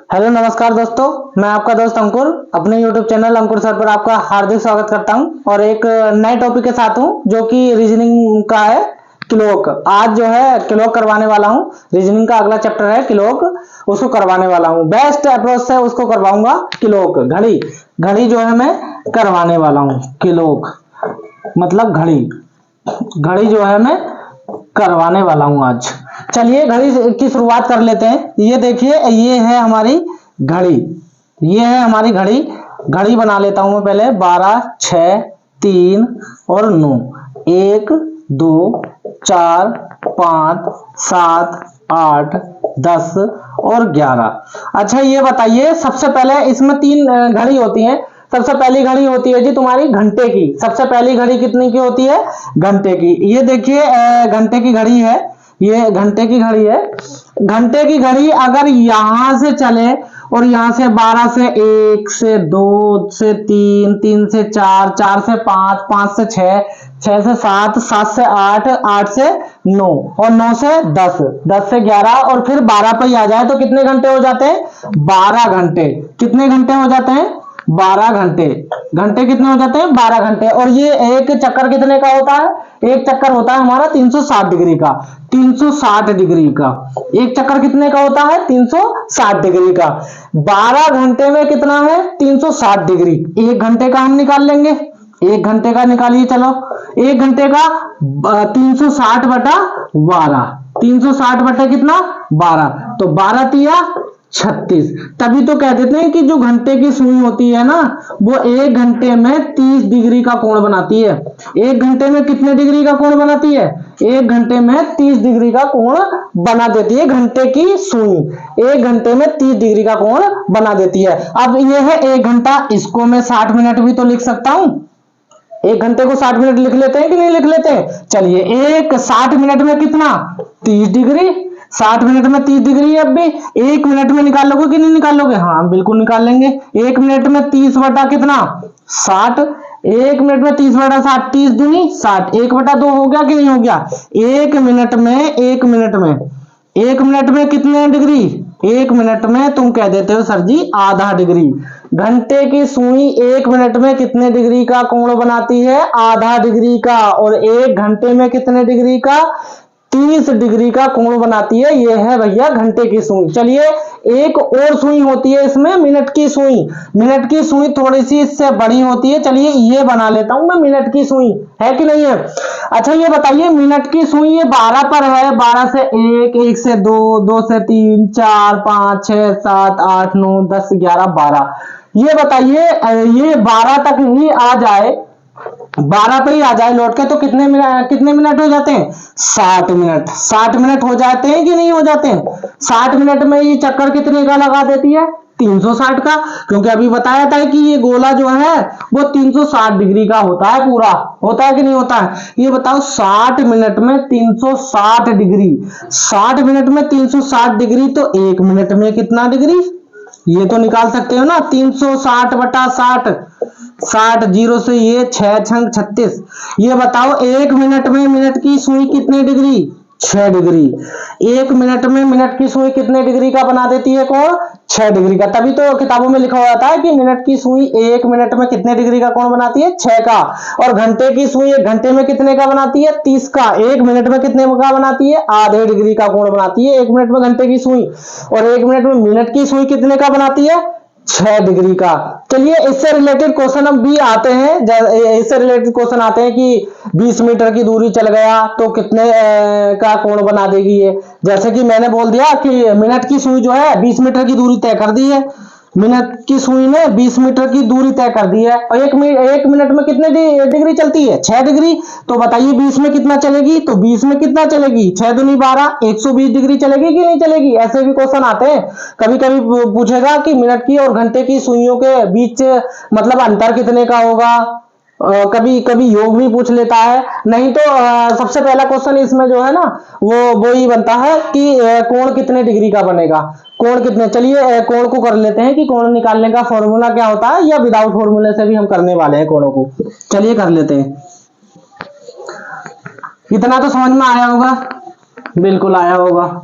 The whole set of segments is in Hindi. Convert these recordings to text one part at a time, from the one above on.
हेलो नमस्कार दोस्तों, मैं आपका दोस्त अंकुर अपने YouTube चैनल अंकुर सर पर आपका हार्दिक स्वागत करता हूं और एक नए टॉपिक के साथ हूं जो कि रीजनिंग का है। क्लोक आज जो है क्लोक करवाने वाला हूं। रीजनिंग का अगला चैप्टर है क्लोक, उसको करवाने वाला हूं। बेस्ट अप्रोच से उसको करवाऊंगा। क्लोक घड़ी, घड़ी जो है मैं करवाने वाला हूं। क्लोक मतलब घड़ी, घड़ी जो है मैं करवाने वाला हूं आज। चलिए घड़ी की शुरुआत कर लेते हैं। ये देखिए, ये है हमारी घड़ी, ये है हमारी घड़ी। घड़ी बना लेता हूं मैं पहले। 12, 6, 3 और 9, 1, 2, 4, 5, 7, 8, 10 और 11। अच्छा ये बताइए, सबसे पहले इसमें तीन घड़ी होती हैं। सबसे पहली घड़ी होती है जी तुम्हारी घंटे की। सबसे पहली घड़ी कितनी की होती है? घंटे की। ये देखिए घंटे की घड़ी है, ये घंटे की घड़ी है। घंटे की घड़ी अगर यहां से चले और यहां से 12 से 1 से 2 से 3, 3 से 4, 4 से 5, 5 से 6, 6 से 7, 7 से 8, 8 से 9 और 9 से 10, 10 से 11 और फिर 12 पे ही आ जाए तो कितने घंटे हो जाते हैं? 12 घंटे। कितने घंटे हो जाते हैं? 12 घंटे। घंटे कितने हो जाते हैं? 12 घंटे। और ये एक चक्कर कितने का होता है? एक चक्कर होता है हमारा 360 डिग्री का। 360 डिग्री का एक चक्कर कितने का होता है? 360 डिग्री का। 12 घंटे में कितना है? 360 डिग्री। एक घंटे का हम निकाल लेंगे। एक घंटे का निकालिए चलो। एक घंटे का 360 बटा 12। 360 बटा कितना? 12। तो 12 तिया 36। तभी तो कह देते हैं कि जो घंटे की सुई होती है ना, वो एक घंटे में 30 डिग्री का कोण बनाती है। एक घंटे में कितने डिग्री का कोण बनाती है? एक घंटे में 30 डिग्री का कोण बना देती है घंटे की सुई। एक घंटे में 30 डिग्री का कोण बना देती है। अब ये है एक घंटा, इसको मैं 60 मिनट भी तो लिख सकता हूं। एक घंटे को 60 मिनट लिख लेते हैं कि नहीं लिख लेते हैं? चलिए, एक 60 मिनट में कितना? 30 डिग्री। 60 मिनट में 30 डिग्री है। अब भी एक मिनट में निकाल लोगे कि नहीं निकाल लोगे? हाँ बिल्कुल निकाल लेंगे। एक मिनट में 30 बटा कितना? 60। एक मिनट में 30 बटा 60, 30 दूनी 60। 1 बटा 2 हो गया कि नहीं हो गया? एक मिनट में, एक मिनट में, एक मिनट में कितने डिग्री? एक मिनट में तुम कह देते हो सर जी आधा डिग्री। घंटे की सुई एक मिनट में कितने डिग्री का कोण बनाती है? आधा डिग्री का। और एक घंटे में कितने डिग्री का? 30 डिग्री का कोण बनाती है। ये है भैया घंटे की सुई। चलिए, एक और सुई होती है इसमें, मिनट की सुई। मिनट की सुई थोड़ी सी इससे बड़ी होती है। चलिए ये बना लेता हूं मैं मिनट की सुई, है कि नहीं है? अच्छा ये बताइए, मिनट की सुई ये 12 पर है। 12 से 1, 1 से 2, 2 से 3, 4, 5, 6, 7, 8, 9, 10, 11, 12। ये बताइए ये 12 तक ही आ जाए, 12 पे ही आ जाए लौट के तो कितने मिनट हो जाते हैं? 60 मिनट। 60 मिनट हो जाते हैं कि नहीं हो जाते हैं? 60 मिनट में ये चक्कर कितने का लगा देती है? 360 का। क्योंकि अभी बताया था कि ये गोला जो है वो 360 डिग्री का होता है पूरा। होता है कि नहीं होता है? ये बताओ 60 मिनट में 360 डिग्री। 60 मिनट में 360 डिग्री तो एक मिनट में कितना डिग्री? ये तो निकाल सकते हो ना। 360 बटा 60, 60 जीरो से ये 6 छंग 36। ये बताओ एक मिनट में मिनट की सुई कितने डिग्री? 6 डिग्री। एक मिनट में मिनट की सुई कितने डिग्री का बना देती है कोण? 6 डिग्री का। तभी तो किताबों में लिखा हुआ था कि मिनट की सुई एक मिनट में कितने डिग्री का कोण बनाती है? 6 का। और घंटे की सुई एक घंटे में कितने का बनाती है? 30 का। एक मिनट में कितने का बनाती है? आधे डिग्री का कोण बनाती है एक मिनट में घंटे की सुई। और एक मिनट में मिनट की सुई कितने का बनाती है? 6 डिग्री का। चलिए इससे रिलेटेड क्वेश्चन अब भी आते हैं। इससे रिलेटेड क्वेश्चन आते हैं कि 20 मीटर की दूरी चल गया तो कितने का कोण बना देगी ये। जैसे कि मैंने बोल दिया कि मिनट की सुई जो है 20 मीटर की दूरी तय कर दी है। मिनट की सुई ने 20 मीटर की दूरी तय कर दी है और एक मिनट में कितने डिग्री चलती है? 6 डिग्री। तो बताइए 20 में कितना चलेगी? तो 20 में कितना चलेगी? 6 दूनी 12, 120 डिग्री चलेगी कि नहीं चलेगी? ऐसे भी क्वेश्चन आते हैं। कभी कभी पूछेगा कि मिनट की और घंटे की सुइयों के बीच मतलब अंतर कितने का होगा। कभी कभी योग भी पूछ लेता है। नहीं तो सबसे पहला क्वेश्चन इसमें जो है ना वो ही बनता है कि कोण कितने डिग्री का बनेगा। कोण कितने, चलिए कोण को कर लेते हैं कि कोण निकालने का फॉर्मूला क्या होता है, या विदाउट फॉर्मूले से भी हम करने वाले हैं कोणों को। चलिए कर लेते हैं। इतना तो समझ में आया होगा, बिल्कुल आया होगा,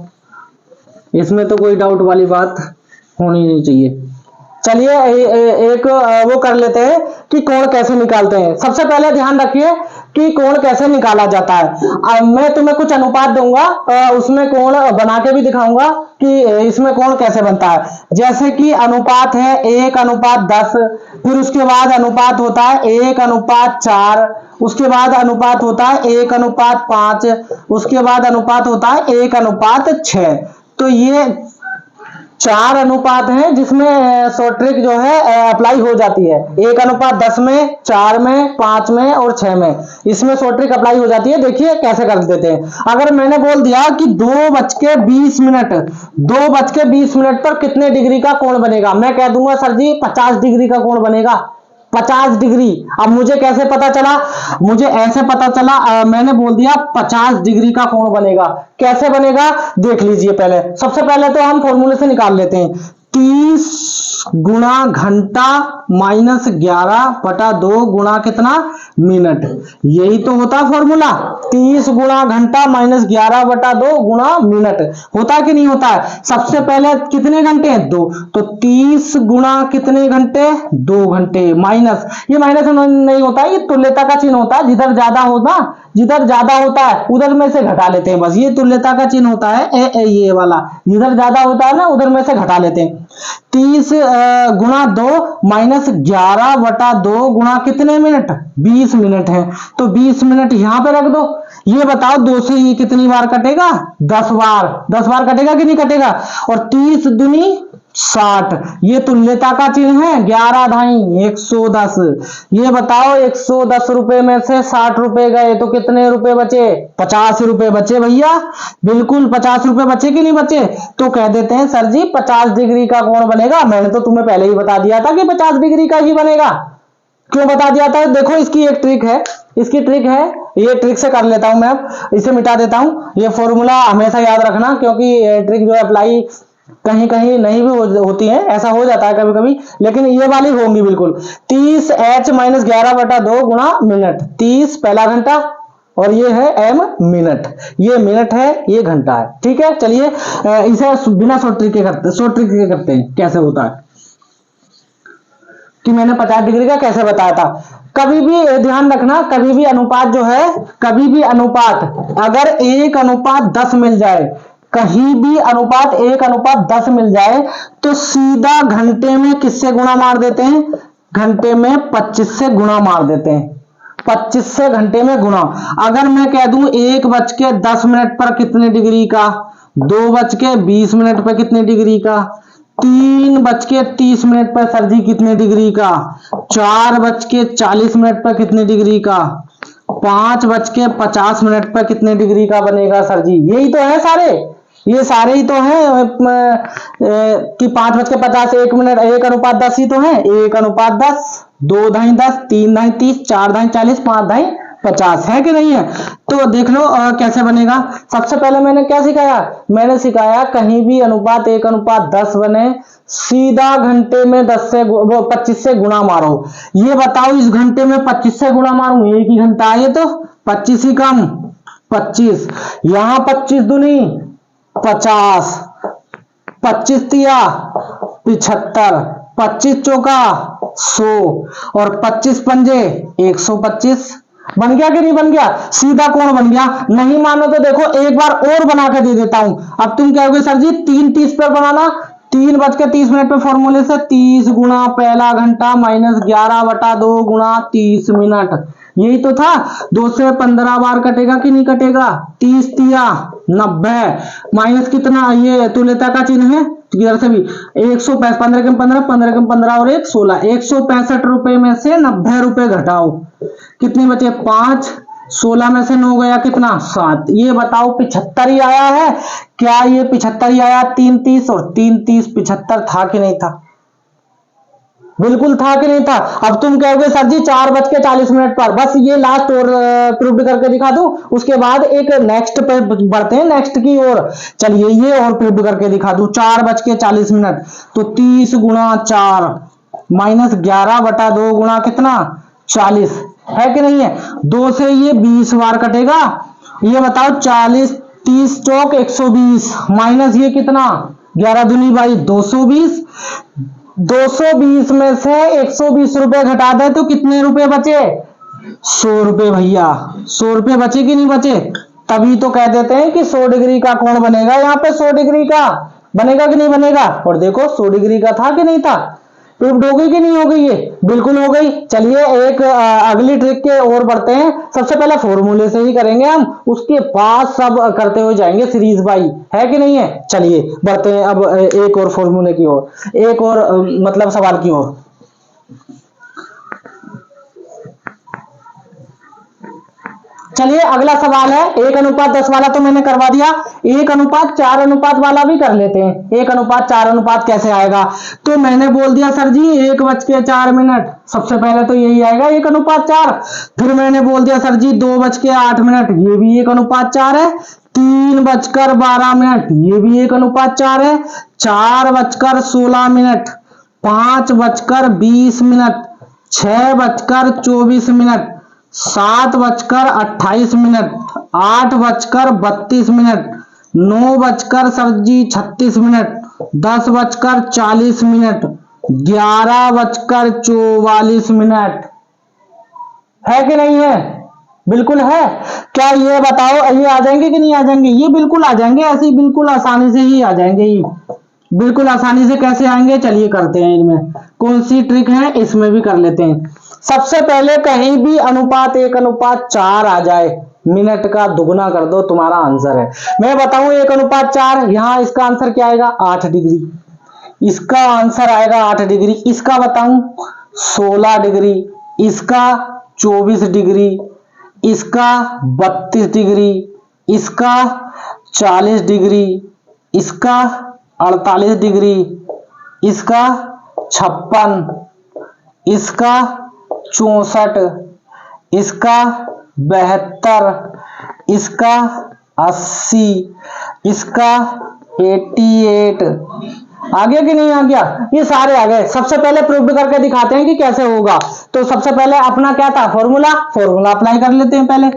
इसमें तो कोई डाउट वाली बात होनी नहीं चाहिए। चलिए एक वो कर लेते हैं कि कोण कैसे निकालते हैं। सबसे पहले ध्यान रखिए कि कोण कैसे निकाला जाता है। मैं तुम्हें कुछ अनुपात दूंगा, उसमें कोण बना के भी दिखाऊंगा कि इसमें कोण कैसे बनता है। जैसे कि अनुपात है 1:10, फिर उसके बाद अनुपात होता है 1:4, उसके बाद अनुपात होता है 1:5, उसके बाद अनुपात होता है 1:6। तो ये 4 अनुपात हैं जिसमें शॉर्ट ट्रिक जो है अप्लाई हो जाती है। 1:10 में, 4 में, 5 में और 6 में, इसमें शॉर्ट ट्रिक अप्लाई हो जाती है। देखिए कैसे कर देते हैं। अगर मैंने बोल दिया कि 2:20 पर कितने डिग्री का कोण बनेगा, मैं कह दूंगा सर जी 50 डिग्री का कोण बनेगा। 50 डिग्री। अब मुझे कैसे पता चला? मुझे ऐसे पता चला, मैंने बोल दिया 50 डिग्री का कोण बनेगा। कैसे बनेगा देख लीजिए। पहले सबसे पहले तो हम फॉर्मूले से निकाल लेते हैं। 30 गुणा घंटा माइनस 11/2 गुणा कितना मिनट। यही तो होता फॉर्मूला। 30 गुणा घंटा माइनस 11/2 गुणा मिनट। होता कि नहीं होता है? सबसे पहले कितने घंटे हैं? 2। तो 30 गुणा कितने घंटे? 2 घंटे माइनस, ये माइनस नहीं होता है, ये तुल्यता का चिन्ह होता है। जिधर ज्यादा होता है उधर में से घटा लेते हैं। बस ये तुल्यता का चिन्ह होता है, ये वाला। जिधर ज्यादा होता है ना उधर में से घटा लेते हैं। 30 गुणा 2 माइनस 11/2 गुणा कितने मिनट? 20 मिनट है। तो 20 मिनट यहां पे रख दो। ये बताओ 2 से ये कितनी बार कटेगा? 10 बार। 10 बार कटेगा कि नहीं कटेगा? और 30 दूनी 60, ये तुल्यता का चिन्ह है। 11 ढाई 110। ये बताओ 110 रुपए में से 60 रुपए गए तो कितने रुपए बचे? 50 रुपए बचे भैया। बिल्कुल 50 रुपए बचे कि नहीं बचे? तो कह देते हैं सर जी 50 डिग्री का कोण बनेगा। मैंने तो तुम्हें पहले ही बता दिया था कि 50 डिग्री का ही बनेगा। क्यों बता दिया था? देखो इसकी एक ट्रिक है, ये ट्रिक से कर लेता हूं मैं। अब इसे मिटा देता हूं। ये फॉर्मूला हमेशा याद रखना, क्योंकि ट्रिक जो है अप्लाई कहीं कहीं नहीं भी होती है, ऐसा हो जाता है कभी कभी, लेकिन ये वाली होंगी बिल्कुल। 30h माइनस 11/2 गुणा मिनट। 30 पहला घंटा और ये है m मिनट। ये मिनट है, ये घंटा है। ठीक है, चलिए इसे बिना शॉर्ट ट्रिक के करते हैं। कैसे होता है कि मैंने 50 डिग्री का कैसे बताया था। कभी भी ध्यान रखना, कभी भी अनुपात जो है, अगर 1:10 मिल जाए, कहीं भी अनुपात 1:10 मिल जाए तो सीधा घंटे में किससे गुणा मार देते हैं? घंटे में 25 से गुणा मार देते हैं। 25 से घंटे में गुणा। अगर मैं कह दूं 1:10 पर कितने डिग्री का, 2:20 पर कितने डिग्री का, 3:30 पर सर जी कितने डिग्री का, 4:40 पर कितने डिग्री का, 5:50 पर कितने डिग्री का बनेगा सर जी? यही तो है सारे, ये सारे ही तो हैं कि 5:50, 1 मिनट, 1:10 ही तो है। 1:10, 2 ढाई 10, 3 ढाई 30, 4 ढाई 40, 5 ढाई 50 है कि नहीं है? तो देख लो कैसे बनेगा। सबसे पहले मैंने क्या सिखाया? मैंने सिखाया कहीं भी अनुपात 1:10 बने, सीधा घंटे में 25 से गुणा मारो। ये बताओ इस घंटे में 25 से गुणा मारूं, एक ही घंटा है तो 25 ही कम 25, यहां 25 दूनी 50, 25 तिया 75, 25 चौका 100 और 25 पंजे 125। बन गया कि नहीं बन गया? सीधा कोण बन गया। नहीं मानो तो देखो एक बार और बना के दे देता हूं। अब तुम कहोगे सर जी 3:30 पर बनाना। 3:30 पर फॉर्मूले से 30 गुणा पहला घंटा माइनस 11/2 गुणा 30 मिनट। यही तो था। 2 से 15 बार कटेगा कि नहीं कटेगा? 30 तिया 90 माइनस कितना, ये तुल्यता का चिन्ह है किधर से भी, 165, 15 कम 15, 15 कम 15 और 1 16, 165 रुपए में से 90 रुपए घटाओ, कितने बचे? 5। 16 में से 9 गया कितना? 7। ये बताओ 75 ही आया है क्या? ये 75 ही आया। 3:30 और 3:30 75 था कि नहीं था? बिल्कुल था कि नहीं था? अब तुम कहोगे सर जी 4:40 पर, बस ये लास्ट और प्रूव करके दिखा दूं, उसके बाद एक नेक्स्ट पे बढ़ते हैं, नेक्स्ट की ओर। चलिए ये और प्रूव करके दिखा दूं। 4:40 तो 30 गुणा 4 माइनस 11/2 गुणा कितना? 40 है कि नहीं है? 2 से ये 20 बार कटेगा। ये बताओ 40, 30 चौक 120 माइनस ये कितना? 11 दूनी बाई 220, 220 में से 120 रुपए घटा दे तो कितने रुपए बचे? 100 रुपए भैया। 100 रुपए बचे कि नहीं बचे? तभी तो कह देते हैं कि 100 डिग्री का कोण बनेगा। यहाँ पे 100 डिग्री का बनेगा कि नहीं बनेगा? और देखो 100 डिग्री का था कि नहीं था? प्रूव्ड हो गई कि नहीं हो गई? ये बिल्कुल हो गई। चलिए एक अगली ट्रिक के और बढ़ते हैं। सबसे पहले फॉर्मूले से ही करेंगे हम, उसके बाद सब करते हुए जाएंगे सीरीज बाई, है कि नहीं है? चलिए बढ़ते हैं अब एक और फॉर्मूले की ओर, एक और मतलब सवाल की ओर। चलिए अगला सवाल है 1:10 वाला तो मैंने करवा दिया, 1:4 वाला भी कर लेते हैं। 1:4 कैसे आएगा? तो मैंने बोल दिया सर जी 1:04, सबसे पहले तो यही आएगा 1:4। फिर मैंने बोल दिया सर जी 2:08, ये भी 1:4 है। 3:12, ये भी 1:4 है। 4:16, 5:20, 6:24, 7:28, 8:32, 9:36, 10:40, 11:44 है कि नहीं है? बिल्कुल है। क्या ये बताओ ये आ जाएंगे कि नहीं आ जाएंगे? ये बिल्कुल आ जाएंगे, ऐसे ही बिल्कुल आसानी से ही आ जाएंगे ये, बिल्कुल आसानी से। कैसे आएंगे चलिए करते हैं। इनमें कौन सी ट्रिक है इसमें भी कर लेते हैं। सबसे पहले कहीं भी अनुपात 1:4 आ जाए, मिनट का दुगना कर दो, तुम्हारा आंसर है। मैं बताऊं 1:4, यहां इसका आंसर क्या आएगा? 8 डिग्री। इसका आंसर आएगा 8 डिग्री। इसका बताऊं 16 डिग्री, इसका 24 डिग्री, इसका 32 डिग्री, इसका 40 डिग्री, इसका 48 डिग्री, इसका 56, इसका 64, इसका 72, इसका 80, इसका 88। आ गया कि नहीं आ गया? ये सारे आ गए। सबसे पहले प्रूव करके दिखाते हैं कि कैसे होगा। तो सबसे पहले अपना क्या था? फॉर्मूला अप्लाई कर लेते हैं। पहले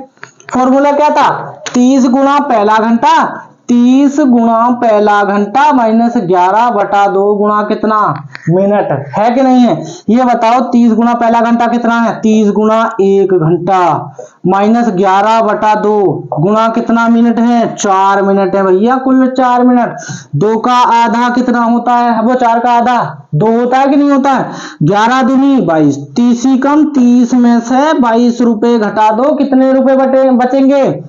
फॉर्मूला क्या था? 30 गुणा पहला घंटा, 30 गुणा पहला घंटा माइनस 11/2 गुणा कितना? मिनट, है कि नहीं है? ये बताओ 30 गुणा पहला घंटा कितना है? 30 गुणा 1 घंटा माइनस 11/2 गुणा कितना मिनट है? 4 मिनट है भैया, कुल 4 मिनट। 2 का आधा कितना होता है? वो 4 का आधा 2 होता है कि नहीं होता है? 11 दूनी 22, 30 ही कम, 30 में से 22 रुपए घटा दो, कितने रुपए बचेंगे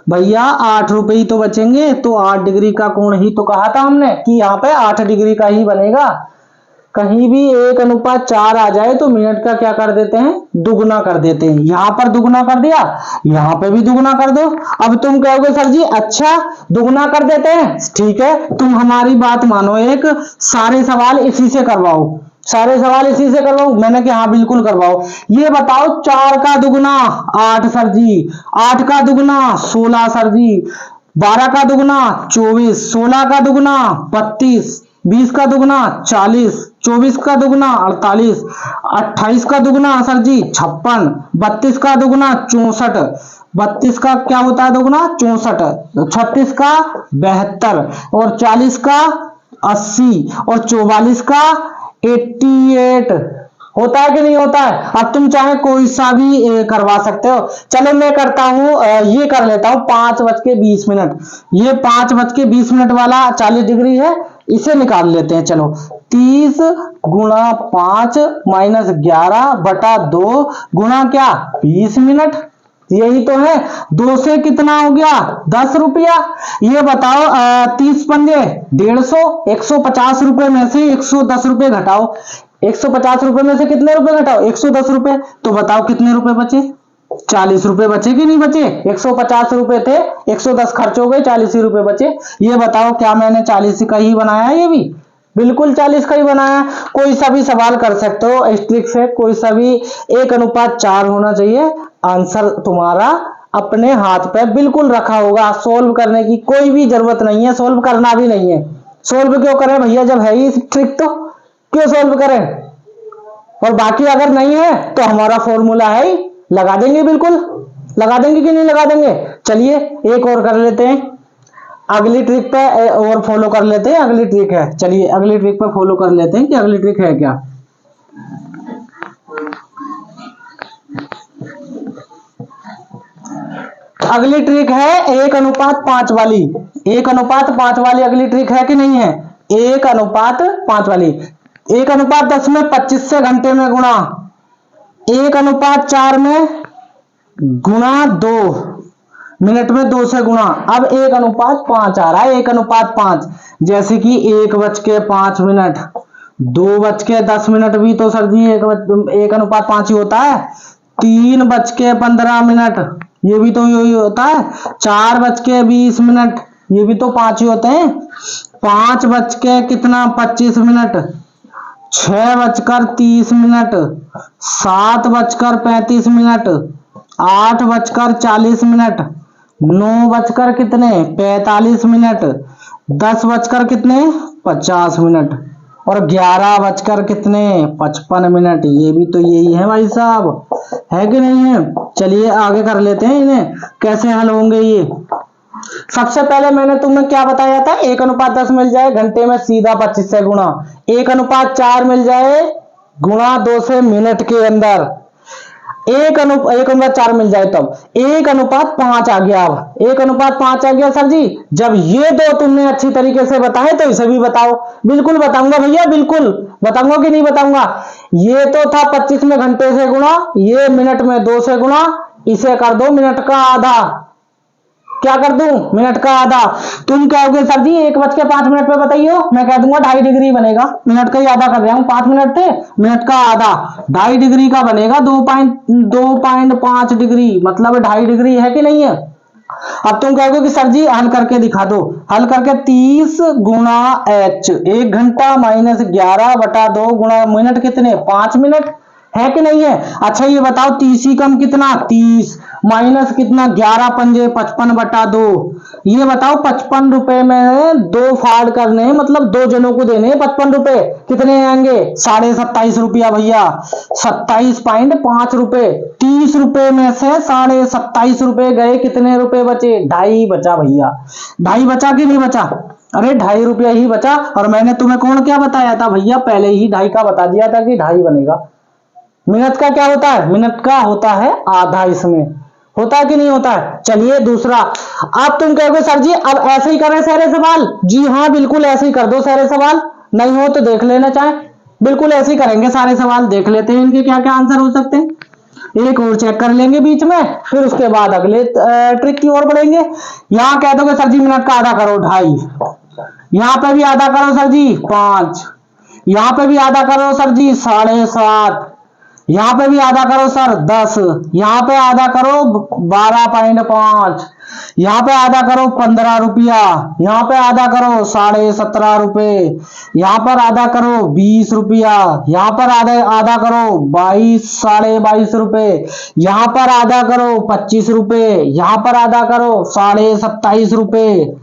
भैया? 8 रुपए ही तो बचेंगे। तो 8 डिग्री का कोण ही तो कहा था हमने कि यहाँ पे 8 डिग्री का ही बनेगा। कहीं भी 1:4 आ जाए तो मिनट का क्या कर देते हैं? दुगना कर देते हैं। यहां पर दुगना कर दिया, यहां पे भी दुगना कर दो। अब तुम कहोगे सर जी अच्छा दुगना कर देते हैं, ठीक है, तुम हमारी बात मानो, एक सारे सवाल इसी से करवाओ, सारे सवाल इसी से करवाओ। मैंने कहा हाँ बिल्कुल करवाओ। ये बताओ 4 का दुगना 8 सर जी, 8 का दुगना 16 सर जी, 12 का दुगना 24, 16 का दुगना 32, 20 का दुगना 40, 24 का दुगना 48, 28 का दुगना सर जी 56, 32 का दुगना 64, 32 का क्या होता है दुगना? 64, 36 का 72, और 40 का 80, और 44 का 88 होता है कि नहीं होता है? अब तुम चाहे कोई सा भी करवा सकते हो। चलो मैं करता हूं, ये कर लेता हूं 5:20। ये 5:20 वाला 40 डिग्री है, इसे निकाल लेते हैं। चलो 30 गुणा 5 माइनस 11/2 गुणा क्या? 20 मिनट, यही तो है। 2 से कितना हो गया? 10 रुपया। ये बताओ 30 पंजे 150, 150 रुपए में से 110 रुपए घटाओ, 150 रुपए में से कितने रुपए घटाओ? 110 रुपए। तो बताओ कितने रुपए बचे? 40 रुपए बचे कि नहीं बचे? 150 रुपए थे, 110 खर्च हो गए, 40 ही रुपए बचे। ये बताओ क्या मैंने 40 का ही बनाया? ये भी बिल्कुल 40 का ही बनाया। कोई सा भी सवाल कर सकते हो इस ट्रिक से, कोई सा भी 1:4 होना चाहिए। आंसर तुम्हारा अपने हाथ पे बिल्कुल रखा होगा, सोल्व करने की कोई भी जरूरत नहीं है, सोल्व करना भी नहीं है। सोल्व क्यों करें भैया, जब है ही ट्रिक तो क्यों सोल्व करें? और बाकी अगर नहीं है तो हमारा फॉर्मूला है ही, लगा देंगे, बिल्कुल लगा देंगे कि नहीं लगा देंगे। चलिए एक और कर लेते हैं। अगली ट्रिक पे और फॉलो कर लेते हैं। अगली ट्रिक है, चलिए अगली ट्रिक पे फॉलो कर लेते हैं कि अगली ट्रिक है क्या। अगली ट्रिक है 1:5 वाली। 1:5 वाली अगली ट्रिक है कि नहीं है? 1:5 वाली। 1:10 में 25 से घंटे में गुणा, 1:4 में गुणा 2, मिनट में 2 से गुणा। अब 1:5 आ रहा है, 1:5। जैसे कि 1:05, 2:10 भी तो सर जी 1:5 ही होता है। 3:15, ये भी तो यही होता है। 4:20, ये भी तो 5 ही होते हैं। 5:25, 6:30, 7:35, 8:40, 9:45, 10:50 और 11:55। ये भी तो यही है भाई साहब, है कि नहीं है? चलिए आगे कर लेते हैं, इन्हें कैसे हल होंगे ये। सबसे पहले मैंने तुम्हें क्या बताया था, 1:10 मिल जाए घंटे में सीधा 25 से गुणा, 1:4 मिल जाए गुणा 2 से मिनट के अंदर, 1:4 मिल जाए तब 1:5 आ गया। अब 1:5 आ गया सर जी। जब ये दो तुमने अच्छी तरीके से बताए तो इसे भी बताओ। बिल्कुल बताऊंगा भैया, बिल्कुल बताऊंगा कि नहीं बताऊंगा। ये तो था 25 में घंटे से गुणा, ये मिनट में 2 से गुणा, इसे कर दो मिनट का आधा। क्या कर दूं? मिनट का आधा। तुम कहोगे सर जी 1:05 पे बताइए, मैं कह दूंगा 2.5 डिग्री बनेगा। मिनट का ही आधा कर रहा हूं, 5 मिनट थे, मिनट का आधा 2.5 डिग्री का बनेगा। 2.5 डिग्री मतलब 2.5 डिग्री, है कि नहीं है? अब तुम कहोगे कि सर जी हल करके दिखा दो। हल करके 30 गुणा h, 1 घंटा माइनस 11/2 गुणा मिनट कितने? 5 मिनट, है कि नहीं है? अच्छा ये बताओ 30 ही कम कितना? 30 माइनस कितना? 11×5 55/2। ये बताओ 55 रुपए में 2 फाड़ करने, मतलब 2 जनों को देने 55 रुपए, कितने आएंगे? 27.5 रुपया भैया, 27.5 रुपए। 30 रुपए में से 27.5 रुपए गए, कितने रुपए बचे? 2.5 बचा भैया। 2.5 बचा कि नहीं बचा? अरे 2.5 रुपया ही बचा। और मैंने तुम्हें कौन क्या बताया था भैया? पहले ही 2.5 का बता दिया था कि 2.5 बनेगा। मिनट का क्या होता है? मिनट का होता है आधा, इसमें होता है कि नहीं होता है? चलिए दूसरा। अब तुम कहोगे सर जी अब ऐसे ही करें सारे सवाल। जी हाँ बिल्कुल ऐसे ही कर दो सारे सवाल, नहीं हो तो देख लेना चाहे, बिल्कुल ऐसे ही करेंगे सारे सवाल। देख लेते हैं इनके क्या क्या आंसर हो सकते हैं, एक और चेक कर लेंगे बीच में, फिर उसके बाद अगले ट्रिक की ओर बढ़ेंगे। यहां कह दोगे सर जी मिनट का आधा करो 2.5, यहां पे भी आधा करो सर जी 5, यहां पे भी आधा करो सर जी 7.5, यहां पे भी आधा करो सर 10, यहां पे आधा करो 12.5, यहां पे आधा करो 15 रुपया, यहां पे आधा करो 17.5 रुपए, यहां पर आधा करो 20 रुपया, यहां पर आधा करो 22.5 रुपए, यहां पर आधा करो 25 रुपए, यहां पर आधा करो 27.5 रुपए।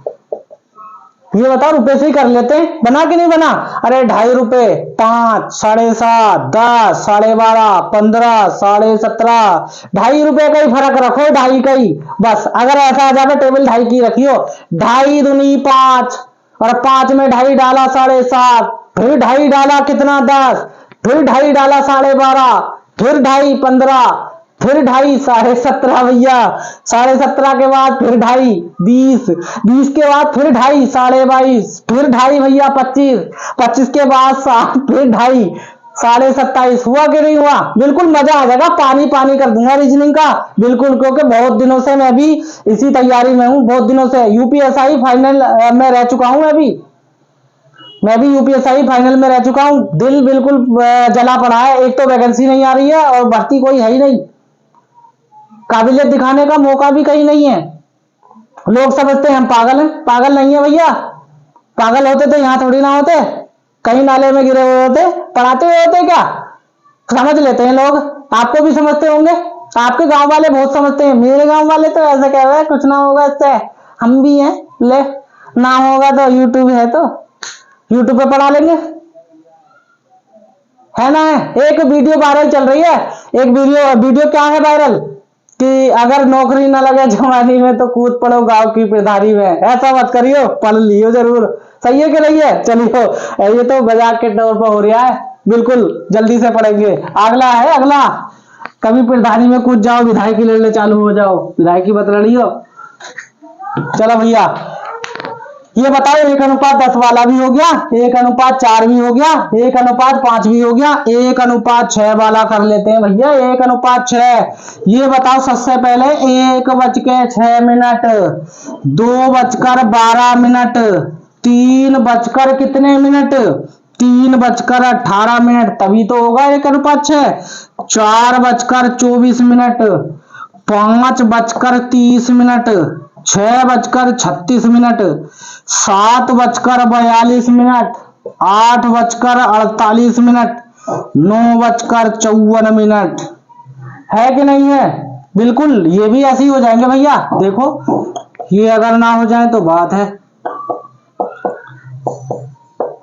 ये बताओ रुपए से ही कर लेते हैं, बना कि नहीं बना? अरे 2.5 रुपए, 5, 7.5, 10, 12.5, 15, 17.5, 2.5 रुपए का ही फर्क रखो, 2.5 का ही बस। अगर ऐसा आ जाए टेबल 2.5 की रखियो, 2.5 दूनी 5, और 5 में 2.5 डाला 7.5, फिर 2.5 डाला कितना 10, फिर 2.5 डाला 12.5, फिर 2.5 15, फिर 2.5 17.5 भैया, 17.5 के बाद फिर 2.5 20, 20 के बाद फिर 2.5 22.5, फिर 2.5 भैया 25, 25 के बाद 7, फिर 2.5 27.5। हुआ कि नहीं हुआ? बिल्कुल मजा आ जाएगा, पानी पानी कर दूंगा रीजनिंग का बिल्कुल, क्योंकि बहुत दिनों से मैं भी इसी तैयारी में हूं, बहुत दिनों से यूपीएसआई फाइनल में रह चुका हूं। मैं भी यूपीएसआई फाइनल में रह चुका हूं। दिल बिल्कुल जला पड़ा है, एक तो वैकेंसी नहीं आ रही है और भर्ती कोई है ही नहीं, काबिलियत दिखाने का मौका भी कहीं नहीं है। लोग समझते हैं हम पागल हैं, पागल नहीं है भैया। पागल होते तो यहां थोड़ी ना होते, कहीं नाले में गिरे हुए होते, पढ़ाते हुए होते क्या? समझ लेते हैं लोग, आपको भी समझते होंगे, आपके गांव वाले बहुत समझते हैं। मेरे गांव वाले तो ऐसा कह रहे हैं कुछ ना होगा इससे, हम भी हैं, ले ना होगा तो यूट्यूब है, तो यूट्यूब पे पढ़ा लेंगे, है ना? एक वीडियो वायरल चल रही है, एक वीडियो क्या है वायरल, कि अगर नौकरी ना लगे जवानी में तो कूद पड़ो गांव की पिरधारी में, ऐसा मत करियो, पढ़ लियो जरूर। सही है कि नहीं है? चलियो, ये तो मजाक के तौर पर हो रहा है, बिल्कुल जल्दी से पढ़ेंगे। अगला है, अगला, कभी पिरधारी में कूद जाओ, विधायकी लड़ने चालू हो जाओ, विधायकी मत लड़ियो। चलो भैया, ये बताओ 1:10 वाला भी हो गया, 1:4 भी हो गया, 1:5 भी हो गया, 1:6 वाला कर लेते हैं भैया, 1:6। ये बताओ सबसे पहले 1:06, 2:12, 3 कितने मिनट, 3:18, तभी तो होगा 1:6। 4:24, 5:30, 6:36, 7:42, 8:48, 9:54 है कि नहीं है? बिल्कुल, ये भी ऐसे ही हो जाएंगे भैया। देखो, ये अगर ना हो जाए तो बात है।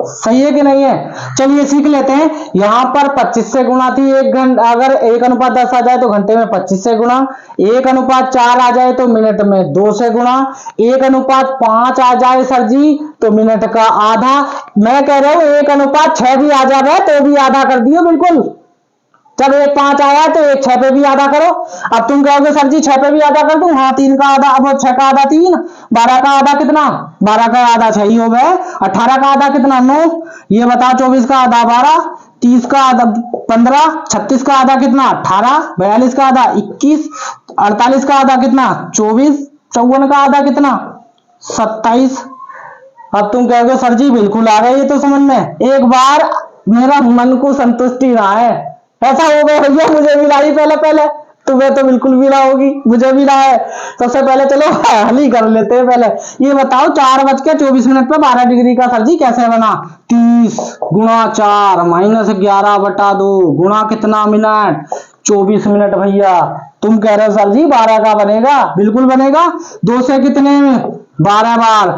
सही है कि नहीं है? चलिए सीख लेते हैं। यहां पर 25 से गुणा थी, 1 घंटा, अगर 1:10 आ जाए तो घंटे में 25 से गुणा, 1:4 आ जाए तो मिनट में 2 से गुणा, 1:5 आ जाए सर जी तो मिनट का आधा। मैं कह रहा हूं 1:6 भी आ जाए तो भी आधा कर दियो, बिल्कुल। जब 1:5 आया तो 1:6 पे भी आधा करो। अब तुम कहोगे सर जी 6 पे भी आधा कर दूं, हाँ 3 का आधा, अब 6 का आधा 3, 12 का आधा कितना, 12 का आधा 6 ही हो गए, 18 का आधा कितना 9, ये बताओ 24 का आधा 12, 30 का आधा 15, 36 का आधा कितना 18, 42 का आधा 21, 48 का आधा कितना 24, 54 का आधा कितना 27। अब तुम कहोगे सर जी बिल्कुल आ गए ये तो समझ में, एक बार मेरा मन को संतुष्टि रहा है। ऐसा हो गया भैया, मुझे भी लाई पहले पहले, तुम्हें तो बिल्कुल भी ना होगी, मुझे भी ना है। सबसे पहले चलो हल ही कर लेते हैं। पहले ये बताओ 4:24 पे 12 डिग्री का सर जी कैसे बना, 30 गुणा 4 -11/2 गुणा कितना मिनट, 24 मिनट भैया। तुम कह रहे हो सर जी 12 का बनेगा, बिल्कुल बनेगा। 2 से कितने 12 बार,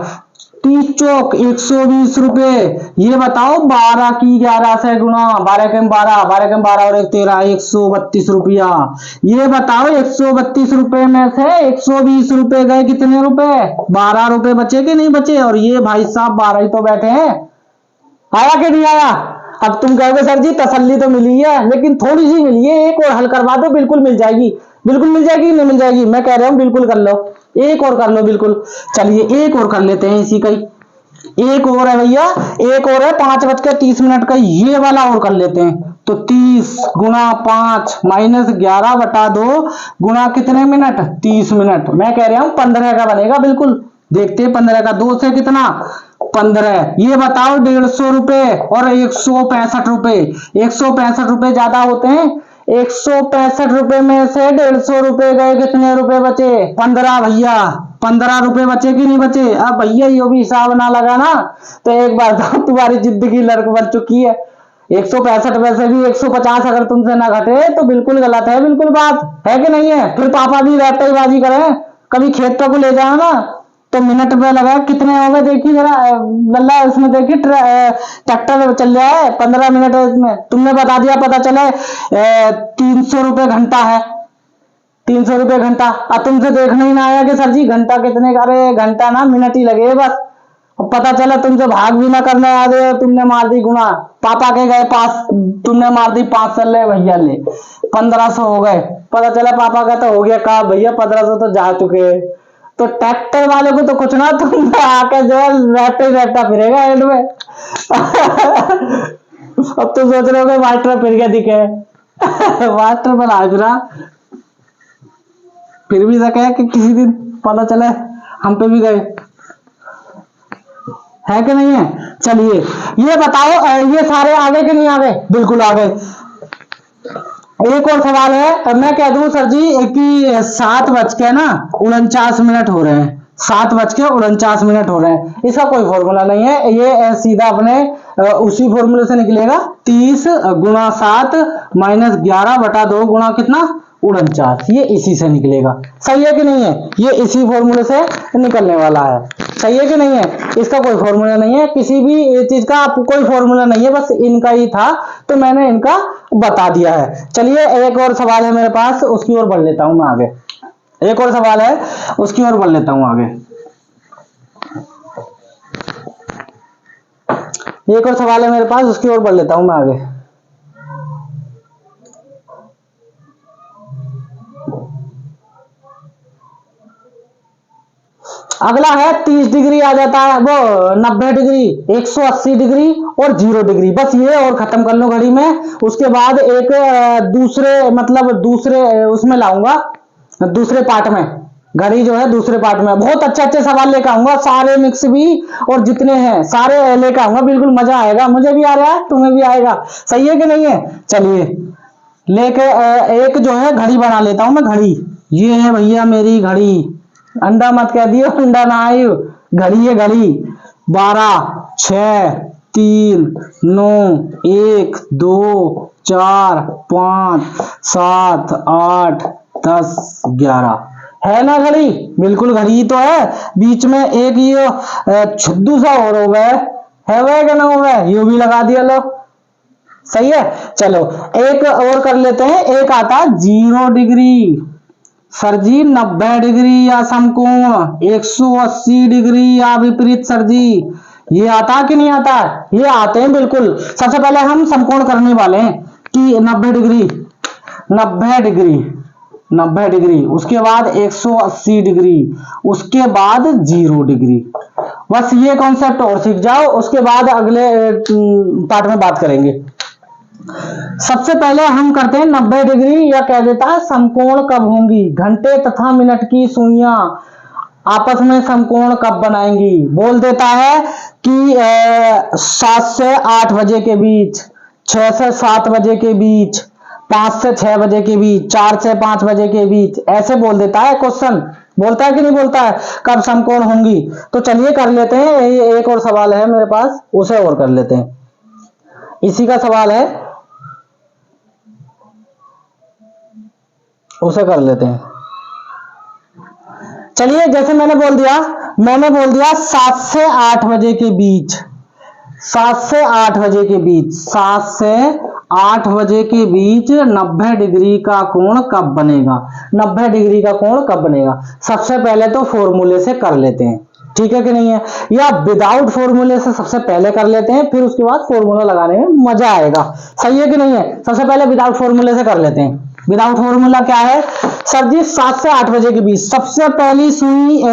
30 चौक 120 रुपए। ये बताओ 12 की 11 से गुणा, 12 के 12, 12 के 12 और 1 13, 132 रुपया। ये बताओ 132 रुपए में से 120 रुपए गए कितने रुपए, 12 रुपए बचे कि नहीं बचे। और ये भाई साहब 12 ही तो बैठे हैं, आया कि नहीं आया। अब तुम कहोगे सर जी तसल्ली तो मिली है, लेकिन थोड़ी सी मिली है, एक और हल करवा दो, बिल्कुल मिल जाएगी, बिल्कुल मिल जाएगी, नहीं मिल जाएगी, मैं कह रहा हूं बिल्कुल कर लो, एक और कर लो बिल्कुल। चलिए एक और कर लेते हैं इसी का ही, एक और है भैया, एक और है 5:30 का, ये वाला और कर लेते हैं। तो 30 गुणा 5 -11/2 गुणा कितने मिनट, 30 मिनट। मैं कह रहा हूं 15 का बनेगा, बिल्कुल देखते हैं 15 का। 2 से कितना 15। ये बताओ 150 रुपए और 165 रुपए, 165 रुपए ज्यादा होते हैं। 165 रुपए में से 150 रुपए गए, कितने रुपए बचे, 15 भैया, 15 रुपए बचे कि नहीं बचे। अब भैया ये भी हिसाब ना लगा ना तो एक बार तो तुम्हारी जिंदगी नर्क बन चुकी है। 165 में से भी 150 अगर तुमसे ना घटे तो बिल्कुल गलत है, बिल्कुल बात है कि नहीं है। फिर पापा भी रट्टेबाजी करें, कभी खेत को ले जाओ ना तो मिनट पे लगा कितने हो गए, देखिए जरा लल्ला इसमें देखिए, ट्रैक्टर चल रहा है 15 मिनट इसमें, तुमने बता दिया, पता चले 300 रुपए घंटा है, 300 रुपए घंटा। अब तुमसे देखने ही ना आया कि सर जी घंटा कितने का, अरे घंटा ना मिनट ही लगे बस। पता चला तुमसे भाग भी ना करने आ गए, तुमने मार दी गुना, पापा के गए पास, तुमने मार दी 500, ले भैया ले 1500 हो गए। पता चला पापा का तो हो गया, कहा भैया 1500 तो जा चुके। तो ट्रैक्टर वाले को तो कुछ ना, तुम आके जो है रहता फिरेगा एंड में। अब तो सोच रहे हो मास्टर फिर गया दिखे, मास्टर बना फिरा, फिर भी सके कि किसी दिन पता चले हम पे भी गए, है कि नहीं है। चलिए ये बताओ, ये सारे आगे कि नहीं आगे, बिल्कुल आगे। एक और सवाल है, मैं कह दूं सर जी कि 7:49 हो रहे हैं, 7:49 हो रहे हैं, इसका कोई फॉर्मूला नहीं है, ये सीधा अपने उसी फॉर्मूले से निकलेगा। 30 गुणा 7 -11/2 गुणा कितना 49, ये इसी से निकलेगा। सही है कि नहीं है, ये इसी फॉर्मूले से निकलने वाला है। सही है कि नहीं है, इसका कोई फॉर्मूला नहीं है, किसी भी चीज का कोई फॉर्मूला नहीं है, बस इनका ही था तो मैंने इनका बता दिया है। चलिए एक और सवाल है मेरे पास, उसकी ओर बढ़ लेता हूं मैं आगे। एक और सवाल है, उसकी ओर बढ़ लेता हूं आगे। एक और सवाल है मेरे पास, उसकी ओर बढ़ लेता हूं मैं आगे। अगला है 30 डिग्री आ जाता है, वो 90 डिग्री, 180 डिग्री और 0 डिग्री। बस ये और खत्म कर लो घड़ी में। उसके बाद एक दूसरे मतलब दूसरे उसमें लाऊंगा, दूसरे पार्ट में। घड़ी जो है दूसरे पार्ट में बहुत अच्छे अच्छे सवाल लेकर आऊंगा, सारे मिक्स भी और जितने हैं सारे लेकर आऊंगा। बिल्कुल मजा आएगा, मुझे भी आ रहा है, तुम्हें भी आएगा। सही है कि नहीं है? चलिए लेके एक जो है घड़ी बना लेता हूं मैं। घड़ी ये है भैया मेरी घड़ी। अंडा मत कह दियो, अंडा ना आयु। घड़ी है घड़ी। 12, 6, 3, 9, 1, 2, 4, 5, 7, 8, 10, 11 है ना घड़ी? बिल्कुल घड़ी ही तो है। बीच में एक ये छुद्दू सा और हो गया है वह क्या ना हो गया, यू भी लगा दिया लो। सही है। चलो एक और कर लेते हैं। एक आता 0 डिग्री। सर जी 90 डिग्री या समकोण, 180 डिग्री या विपरीत सर जी, ये आता कि नहीं आता? ये आते हैं बिल्कुल। सबसे पहले हम समकोण करने वाले हैं कि 90 डिग्री, 90 डिग्री, 90 डिग्री, उसके बाद 180 डिग्री, उसके बाद 0 डिग्री। बस ये कॉन्सेप्ट और सीख जाओ, उसके बाद अगले पार्ट में बात करेंगे। सबसे पहले हम करते हैं 90 डिग्री, या कह देता है समकोण कब होंगी। घंटे तथा मिनट की सुइयां आपस में समकोण कब बनाएंगी? बोल देता है कि 7 से 8 बजे के बीच, 6 से 7 बजे के बीच, 5 से 6 बजे के बीच, 4 से 5 बजे के बीच, ऐसे बोल देता है क्वेश्चन। बोलता है कि नहीं बोलता है कब समकोण होंगी? तो चलिए कर लेते हैं। एक और सवाल है मेरे पास, उसे और कर लेते हैं। इसी का सवाल है, उसे कर लेते हैं। चलिए जैसे मैंने बोल दिया 7 से 8 बजे के बीच, 7 से 8 बजे के बीच, 7 से 8 बजे के बीच 90 डिग्री का कोण कब बनेगा? 90 डिग्री का कोण कब बनेगा? सबसे पहले तो फॉर्मूले से कर लेते हैं, ठीक है कि नहीं है? या विदाउट फॉर्मूले से सबसे पहले कर लेते हैं, फिर उसके बाद फॉर्मूला लगाने में मजा आएगा। सही है कि नहीं है? सबसे पहले विदाउट फॉर्मूले से कर लेते हैं। विदाउट फॉर्मूला क्या है सर जी? 7 से 8 बजे के बीच सबसे पहली सुई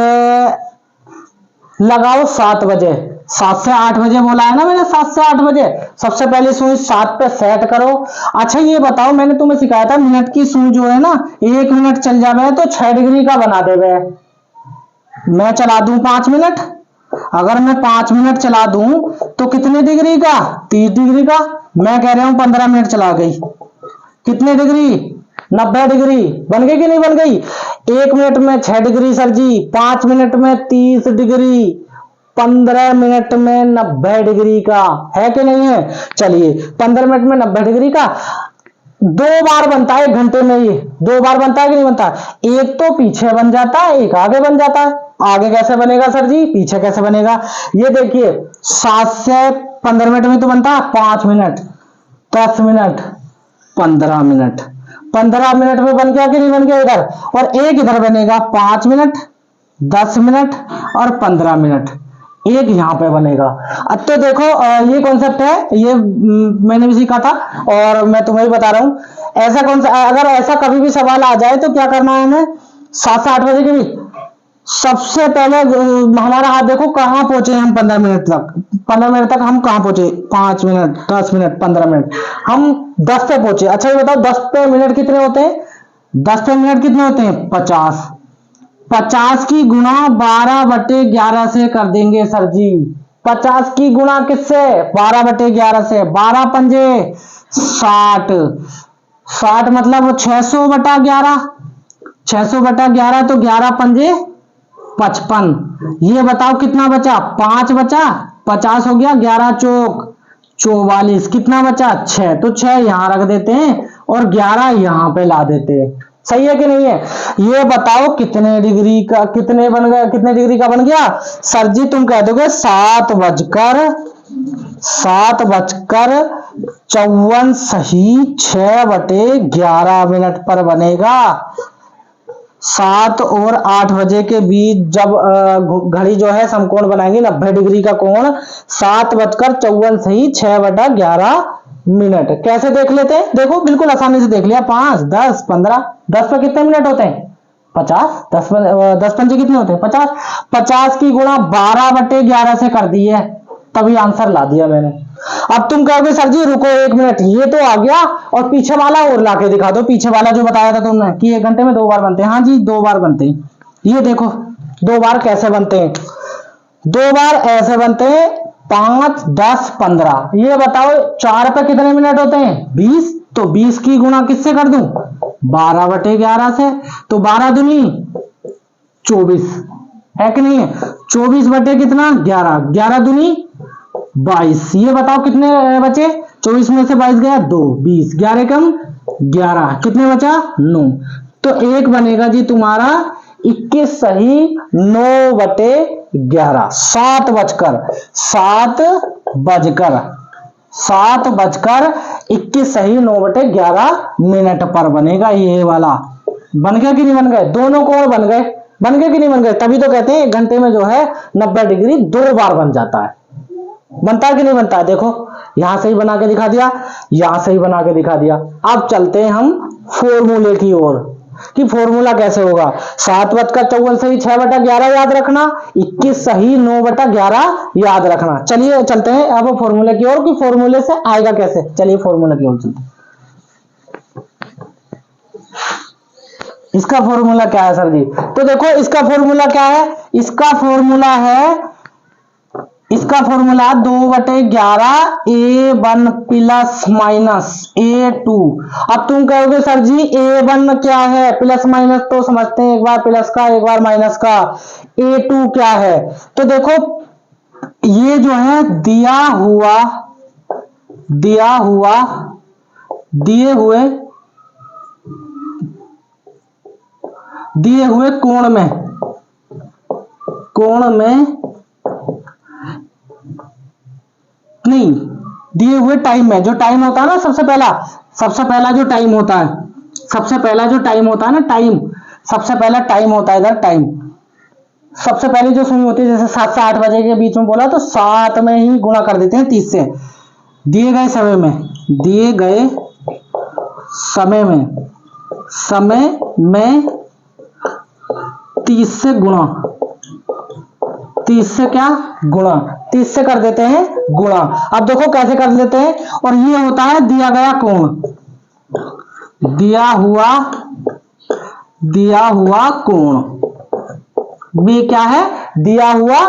लगाओ 7 बजे। 7 से 8 बजे बोला है ना मैंने, 7 से 8 बजे। सबसे पहले सुई 7 पे सेट करो। अच्छा ये बताओ, मैंने तुम्हें सिखाया था मिनट की सुई जो है ना, 1 मिनट चल जावे तो 6 डिग्री का बना देवे। मैं चला दूं 5 मिनट, अगर मैं 5 मिनट चला दूं तो कितने डिग्री का? 30 डिग्री का। मैं कह रहा हूं 15 मिनट चला गई, कितने डिग्री? 90 डिग्री। बन गई कि नहीं बन गई? 1 मिनट में 6 डिग्री सर जी, 5 मिनट में 30 डिग्री, 15 मिनट में 90 डिग्री का, है कि नहीं है? चलिए 15 मिनट में 90 डिग्री का 2 बार बनता है 1 घंटे में। ये 2 बार बनता है कि नहीं बनता? एक तो पीछे बन जाता है, एक आगे बन जाता है। आगे कैसे बनेगा सर जी? पीछे कैसे बनेगा? ये देखिए 7 से 15 मिनट में तो बनता है 5 मिनट, 10 मिनट, 15 मिनट। 15 मिनट में बन गया कि नहीं बन गया इधर? और एक इधर बनेगा 5 मिनट, 10 मिनट और 15 मिनट, एक यहां पे बनेगा। अब तो देखो ये कॉन्सेप्ट है, ये मैंने भी सीखा था और मैं तुम्हें भी बता रहा हूं। ऐसा कौन सा, अगर ऐसा कभी भी सवाल आ जाए तो क्या करना है हमें? 7 से 8 बजे के बीच सबसे पहले हमारा हाथ देखो कहां पहुंचे हम। 15 मिनट तक, 15 मिनट तक हम कहां पहुंचे? 5 मिनट, 10 मिनट, 15 मिनट, हम 10 पे पहुंचे। अच्छा ये बताओ 10 पे मिनट कितने होते हैं? 10 पे मिनट कितने होते हैं? 50। 50 की गुणा 12/11 से कर देंगे सर जी। 50 की गुणा किससे? 12/11 से। 12 पंजे 60, 60 मतलब 600/11, 600/11 तो 11 पंजे 55। ये बताओ कितना बचा? 5 बचा। 50 हो गया, 11 चौक 44, कितना बचा? 6। तो 6 यहां रख देते हैं और 11 यहां पे ला देते हैं। सही है कि नहीं है? ये बताओ कितने डिग्री का, कितने बन गया, कितने डिग्री का बन गया सर जी? तुम कह दोगे 7:54 सही 6/11 मिनट पर बनेगा। 7 और 8 बजे के बीच जब घड़ी जो है समकोण बनाएंगे 90 डिग्री का कोण 7:54 से ही 6/11 मिनट। कैसे देख लेते हैं, देखो बिल्कुल आसानी से देख लिया। 5, 10, 15, 10 पे कितने मिनट होते हैं? 50। 10 पंजे कितने होते हैं? 50। 50 की गुणा 12/11 से कर दी है, तभी आंसर ला दिया मैंने। अब तुम कहोगे सर जी रुको 1 मिनट, ये तो आ गया और पीछे वाला और लाके दिखा दो। पीछे वाला जो बताया था तुमने कि 1 घंटे में 2 बार बनते हैं। हाँ जी 2 बार बनते हैं। ये देखो 2 बार कैसे बनते हैं। 2 बार ऐसे बनते हैं 5, 10, 15। ये बताओ 4 पे कितने मिनट होते हैं? 20। तो 20 की गुणा किससे कर दूं? 12/11 से। तो 12 दूनी 24 है कि नहीं है? 24 बटे कितना? 11। 11 दूनी 22। ये बताओ कितने बचे? 24 में से 22 गया 2, 20। 11 कम 11, कितने बचा? 9। तो एक बनेगा जी तुम्हारा 21 सही 9/11। 7:21 सही 9/11 मिनट पर बनेगा। ये वाला बन गया कि नहीं बन गए? दोनों कोण बन गए। बन गए कि नहीं बन गए? तभी तो कहते हैं 1 घंटे में जो है 90 डिग्री 2 बार बन जाता है। बनता है कि नहीं बनता है? देखो यहां से ही बना के दिखा दिया, यहां से ही बना के दिखा दिया। अब चलते हैं हम फॉर्मूले की ओर कि फॉर्मूला कैसे होगा। 7:54 सही 6/11 याद रखना, 21 सही 9/11 याद रखना। चलिए चलते हैं अब फॉर्मूले की ओर कि फॉर्मूले से आएगा कैसे। चलिए फॉर्मूला की ओर चलते हैं। इसका फॉर्मूला क्या है सर जी? तो देखो इसका फॉर्मूला क्या है? इसका formula 2/11 A1 plus minus A2। अब तुम कहोगे सर जी A1 क्या है? प्लस माइनस तो समझते हैं, एक बार प्लस का एक बार माइनस का। A2 क्या है? तो देखो ये जो है दिए हुए कोण में नहीं, दिए हुए टाइम में, जो टाइम होता है ना सबसे पहला जो टाइम होता है, सबसे पहला टाइम होता है इधर टाइम। सबसे पहले जो सुनी होती है जैसे 7 से 8 बजे के बीच में बोला तो 7 में ही गुणा कर देते हैं 30 से। दिए गए समय में 30 से गुणा, 30 से क्या गुणा, 30 से कर देते हैं गुणा। अब देखो कैसे कर देते हैं। और ये होता है दिया गया कोण, दिया हुआ कोण। बी क्या है? दिया हुआ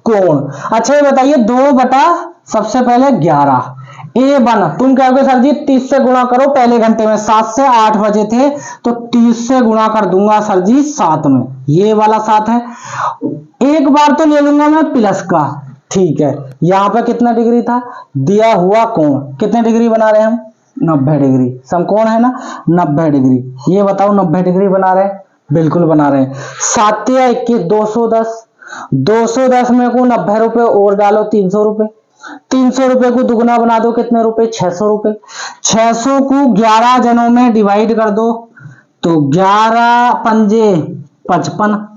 कोण। अच्छा ये बताइए 2 सबसे पहले 11 A1। तुम कहोगे सर जी 30 से गुणा करो, पहले घंटे में 7 से 8 बजे थे तो 30 से गुणा कर दूंगा सर जी 7 में। ये वाला 7 है। एक बार तो ले लूंगा मैं प्लस का, ठीक है। यहां पर कितना डिग्री था? दिया हुआ कोण कितने डिग्री बना रहे हैं हम? 90 डिग्री। समकोण है ना 90 डिग्री। ये बताओ 90 डिग्री बना रहे हैं? बिल्कुल बना रहे हैं। 7 या 21 210। 210 में को 90 रुपए और डालो 300 रुपए। 300 रुपए को दुगना बना दो, कितने रुपए? 600 रुपए। 600 को 11 जनों में डिवाइड कर दो तो 11 पंजे 55।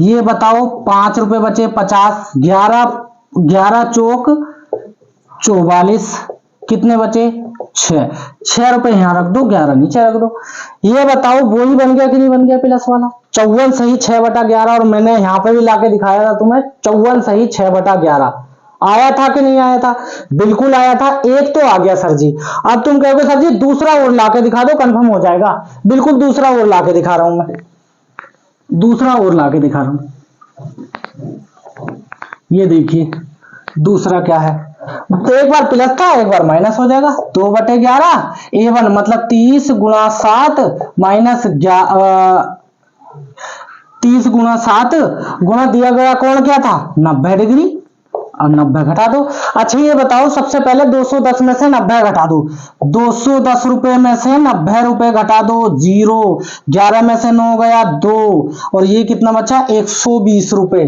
ये बताओ 5 रुपए बचे 50। 11 चौक 44, कितने बचे? 6 रुपए यहां रख दो, 11 नीचे रख दो। ये बताओ वही बन गया कि नहीं बन गया प्लस वाला? 54 सही 6/11। और मैंने यहां पे भी लाके दिखाया था तुम्हें 54 सही 6/11 आया था कि नहीं आया था? बिल्कुल आया था। एक तो आ गया सर जी। अब तुम कहोगे सर जी दूसरा और लाके दिखा दो, कंफर्म हो जाएगा। बिल्कुल दूसरा और लाके दिखा रहा हूं मैं, दूसरा और लाके दिखा रहा हूं। ये देखिए दूसरा क्या है। तो एक बार प्लस था एक बार माइनस हो जाएगा। 2/11 A1 मतलब 30 गुणा 7 माइनस 30 गुणा 7 गुणा दिया गया कोण क्या था? 90 डिग्री। अब 90 घटा दो। अच्छा ये बताओ सबसे पहले 210 में से 90 घटा दो। 210 रुपए में से 90 रुपए घटा दो 0। 11 में से 9 गया 2 और ये कितना बचा? 120 रुपए।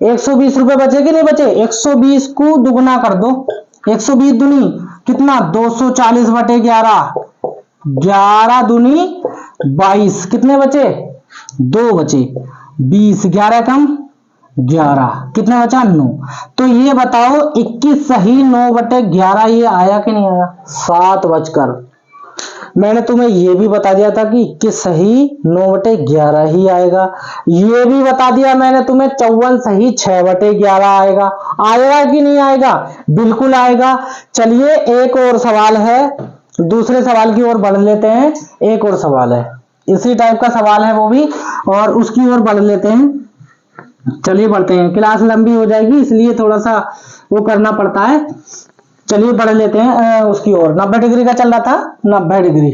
120 रुपए बचे कि नहीं बचे? 120 को दुगना कर दो। 120 दूनी कितना? 240/11। 11 दूनी 22, कितने बचे? 2 बचे 20, 11 कम 11, कितना बचा 9। तो ये बताओ 21 सही 9/11 ये आया कि नहीं आया? 7 बजकर। मैंने तुम्हें ये भी बता दिया था कि 21 सही 9/11 ही आएगा। ये भी बता दिया मैंने तुम्हें 54 सही 6/11 आएगा। आएगा कि नहीं आएगा? बिल्कुल आएगा। चलिए एक और सवाल है, दूसरे सवाल की ओर बढ़ लेते हैं। एक और सवाल है, इसी टाइप का सवाल है वो भी, और उसकी ओर बढ़ लेते हैं। चलिए बढ़ते हैं, क्लास लंबी हो जाएगी इसलिए थोड़ा सा वो करना पड़ता है। चलिए बढ़ लेते हैं उसकी ओर। 90 डिग्री का चल रहा था, 90 डिग्री।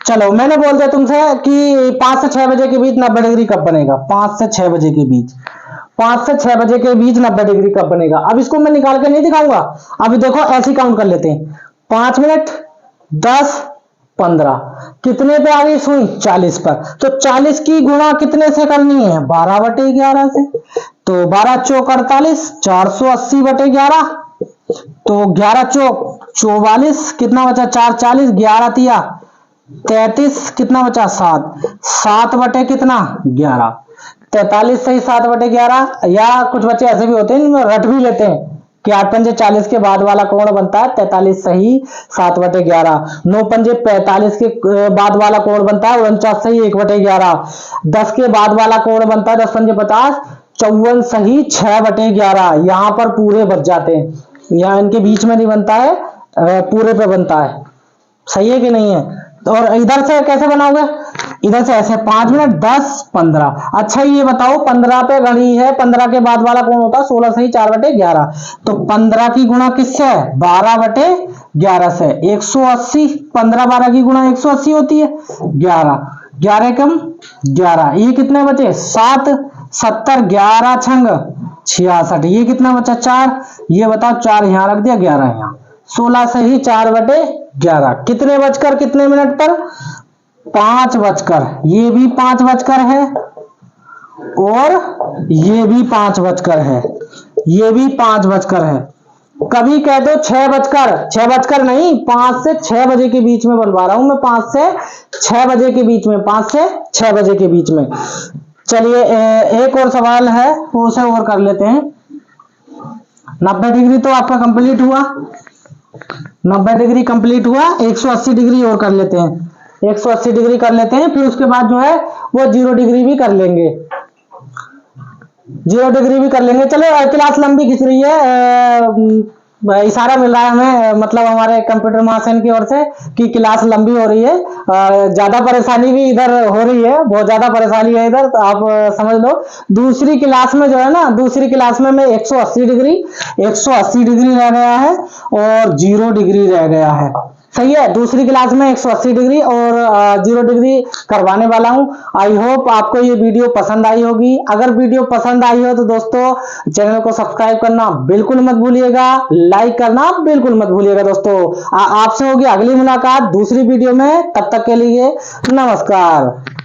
चलो मैंने बोल दिया तुमसे कि 5 से 6 बजे के बीच 90 डिग्री कब बनेगा? 5 से 6 बजे के बीच, 5 से 6 बजे के बीच 90 डिग्री कब बनेगा? अब इसको मैं निकाल के नहीं दिखाऊंगा, अभी देखो ऐसे काउंट कर लेते हैं। 5 मिनट, 10, 15, कितने पे आ गई सुई? 40 पर। तो 40 की गुणा कितने से करनी है? 12/11 से। तो 12 चौक 48, 480/11। तो 11 चौक 44, कितना बचा? 4 40, 11 तिया 33, कितना बचा? 7, 7 कितना 11, 43 सही 7/11। या कुछ बच्चे ऐसे भी होते हैं रट भी लेते हैं कि 8 पंजे 40 के बाद वाला कोण बनता है 43 सही 7/11, 9 पंजे 45 के बाद वाला कोण बनता है 49 सही 1/11, 10 के बाद वाला कोण बनता है 10 पंजे 50, 54 सही 6/11। यहां पर पूरे बच जाते हैं, यहाँ इनके बीच में नहीं बनता है, पूरे पे बनता है। सही है कि नहीं है? और इधर से कैसे बनाओगे? इधर से ऐसे 5 मिनट, 10, 15। अच्छा ये बताओ 15 पे घड़ी है, 15 के बाद वाला कौन होता है? 16 सही 4/11। तो 15 की गुणा किससे है? 12/11 से। 180, 15 12 की गुणा 180 होती है 11, 11 कम 11, ये कितने बचे? 7, 70, 11 छंग 66, ये कितना बचा? 4। ये बताओ 4 यहां रख दिया, 11 यहां, 16 सही 4/11। कितने बजकर कितने मिनट पर? 5 बजकर। ये भी 5 बजकर है और ये भी 5 बजकर है, ये भी 5 बजकर है। कभी कह दो 6 बजकर, 6 बजकर नहीं, 5 से 6 बजे के बीच में बनवा रहा हूं मैं, 5 से 6 बजे के बीच में, 5 से 6 बजे के बीच में। चलिए एक और सवाल है, उसे और कर लेते हैं। 90 डिग्री तो आपका कंप्लीट हुआ, 90 डिग्री कंप्लीट हुआ। 180 डिग्री और कर लेते हैं, 180 डिग्री कर लेते हैं, फिर उसके बाद जो है वो 0 डिग्री भी कर लेंगे, 0 डिग्री भी कर लेंगे। चलो क्लास लंबी खिंच रही है, इशारा मिल रहा है हमें, मतलब हमारे कंप्यूटर महाशय की ओर से कि क्लास लंबी हो रही है। ज्यादा परेशानी भी इधर हो रही है, बहुत ज्यादा परेशानी है इधर, तो आप समझ लो। दूसरी क्लास में जो है ना, दूसरी क्लास में 180 डिग्री रह गया है और 0 डिग्री रह गया है। सही है, दूसरी क्लास में 180 डिग्री और 0 डिग्री करवाने वाला हूं। आई होप आपको ये वीडियो पसंद आई होगी। अगर वीडियो पसंद आई हो तो दोस्तों चैनल को सब्सक्राइब करना बिल्कुल मत भूलिएगा, लाइक करना बिल्कुल मत भूलिएगा। दोस्तों आपसे होगी अगली मुलाकात दूसरी वीडियो में, तब तक के लिए नमस्कार।